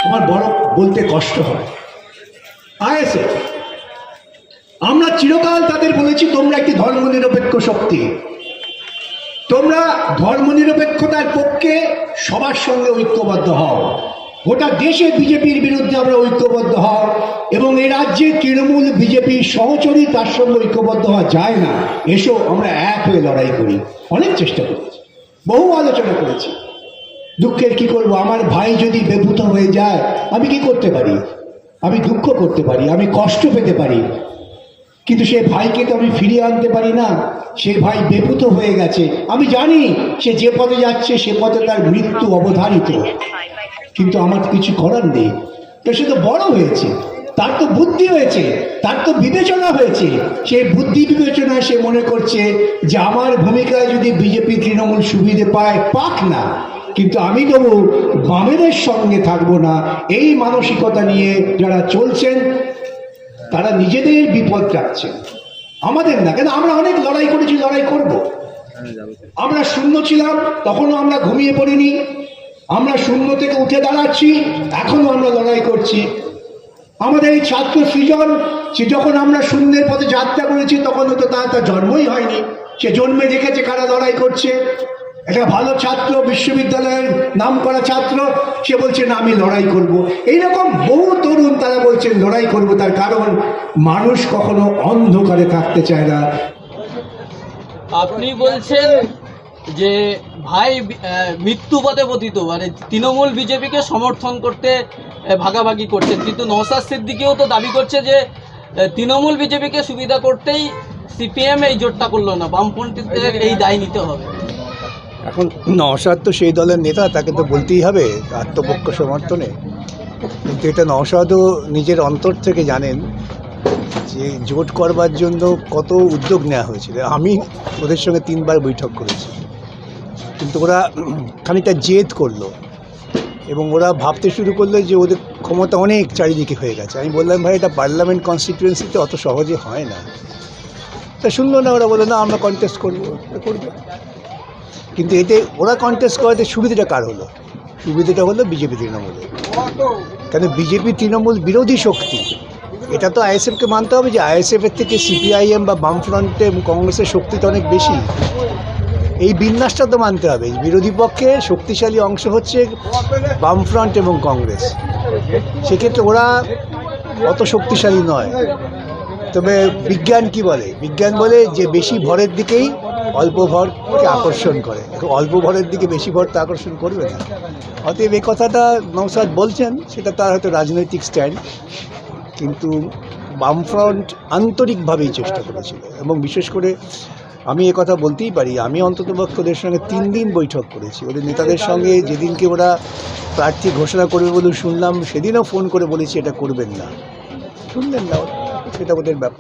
আমার বড় বলতে কষ্ট হয়। আইএসএফ আমরা চিরকাল তাদের বলেছি তোমরা একটি ধর্মনিরপেক্ষ শক্তি, তোমরা ধর্মনিরপেক্ষতার পক্ষে সবার সঙ্গে ঐক্যবদ্ধ হও, গোটা দেশে বিজেপির বিরুদ্ধে আমরা ঐক্যবদ্ধ হও, এবং এই রাজ্যে তৃণমূল বিজেপির সহচরী তার সঙ্গে ঐক্যবদ্ধ হওয়া যায় না, এসো আমরা এক হয়ে লড়াই করি। অনেক চেষ্টা করেছি, বহু আলোচনা করেছি। দুঃখের কি করব, আমার ভাই যদি বেভূত হয়ে যায় আমি কি করতে পারি? আমি দুঃখ করতে পারি, আমি কষ্ট পেতে পারি, কিন্তু সে ভাইকে তো আমি ফিরিয়ে আনতে পারি না। সে ভাই বেভূত হয়ে গেছে, আমি জানি সে যে পথে যাচ্ছে সে পথে তার মৃত্যু অবধারিত, কিন্তু আমার কিছু করার নেই। তো সে তো বড় হয়েছে, তার তো বুদ্ধি হয়েছে, তার তো বিবেচনা হয়েছে। সেই বুদ্ধি বিবেচনায় সে মনে করছে যে আমার ভূমিকায় যদি বিজেপি তৃণমূল সুবিধে পায় পাক না, কিন্তু আমি তবু বামেদের সঙ্গে থাকবো না। এই মানসিকতা নিয়ে যারা চলছেন তারা নিজেদের বিপদ রাখছেন, আমাদের না। কেন আমরা অনেক লড়াই করেছি, লড়াই করব। আমরা শূন্য ছিলাম, তখনও আমরা ঘুমিয়ে পড়িনি। আমরা শূন্য থেকে উঠে দাঁড়াচ্ছি, এখনো আমরা লড়াই করছি। আমাদের এই ছাত্র সৃজন, সে যখন আমরা শূন্যের পথে যাত্রা করেছি তখন তো তার জন্মই হয়নি। সে জন্মে দেখেছে কারা লড়াই করছে। একটা ভালো ছাত্র, বিশ্ববিদ্যালয়ের নাম করা ছাত্র, সে বলছে না আমি লড়াই করব। এইরকম বহু তরুণ তারা বলছেন লড়াই করব। তার কারণ মানুষ কখনো অন্ধকারে থাকতে চায় না। আপনি বলছেন যে ভাই মৃত্যু পথে পতিত, মানে তৃণমূল বিজেপিকে সমর্থন করতে ভাগাভাগি করছেন, কিন্তু নওশাদ সিদ্দিকীও তো দাবি করছে যে তৃণমূল বিজেপিকে সুবিধা করতেই সিপিএম এই জোটটা করলো না, বামপন্থীদের এই দায় নিতে হবে। এখন নওশাদ তো সেই দলের নেতা, তাকে তো বলতেই হবে আত্মপক্ষ সমর্থনে। কিন্তু এটা নওশাদও নিজের অন্তর থেকে জানেন যে জোট করবার জন্য কত উদ্যোগ নেওয়া হয়েছিল। আমি ওদের সঙ্গে 3 বার বৈঠক করেছি, কিন্তু ওরা খানিকটা জেদ করলো এবং ওরা ভাবতে শুরু করলো যে ওদের ক্ষমতা অনেক চারিদিকে হয়ে গেছে। আমি বললাম ভাই এটা পার্লামেন্ট কনস্টিটিউয়েন্সিতে অত সহজে হয় না। তা শুনলো না, ওরা বললো না আমরা কন্টেস্ট করবো, করবে। কিন্তু এতে ওরা কন্টেস্ট করাতে সুবিধাটা কার হলো? সুবিধাটা হলো বিজেপি তৃণমূলের। কেন বিজেপি তৃণমূল বিরোধী শক্তি, এটা তো আইএসএফকে মানতে হবে যে আইএসএফের থেকে সিপিআইএম বা বামফ্রন্টে এবং কংগ্রেসের শক্তিটা অনেক বেশি। এই বিন্যাসটা তো মানতে হবে। বিরোধী পক্ষে শক্তিশালী অংশ হচ্ছে বামফ্রন্ট এবং কংগ্রেস, সেক্ষেত্রে ওরা অত শক্তিশালী নয়। তবে বিজ্ঞান কি বলে? বিজ্ঞান বলে যে বেশি ভরের দিকেই অল্প ভরকে আকর্ষণ করে। অল্প ভরের দিকে বেশি ভর তো আকর্ষণ করবে না। অতএব এই কথাটা নওশাদ বলছেন, সেটা তার হয়তো রাজনৈতিক স্ট্যান্ড, কিন্তু বামফ্রন্ট আন্তরিকভাবেই চেষ্টা করেছিল। এবং বিশেষ করে আমি কথা বলতেই পারি, আমি অন্ততপক্ষে ওদের সঙ্গে 3 দিন বৈঠক করেছি। ওদের নেতাদের সঙ্গে যেদিনকে ওরা প্রার্থী ঘোষণা করবে বলে শুনলাম, সেদিনও ফোন করে বলেছি এটা করবেন না, শুনলেন না, সেটা ওদের ব্যাপার।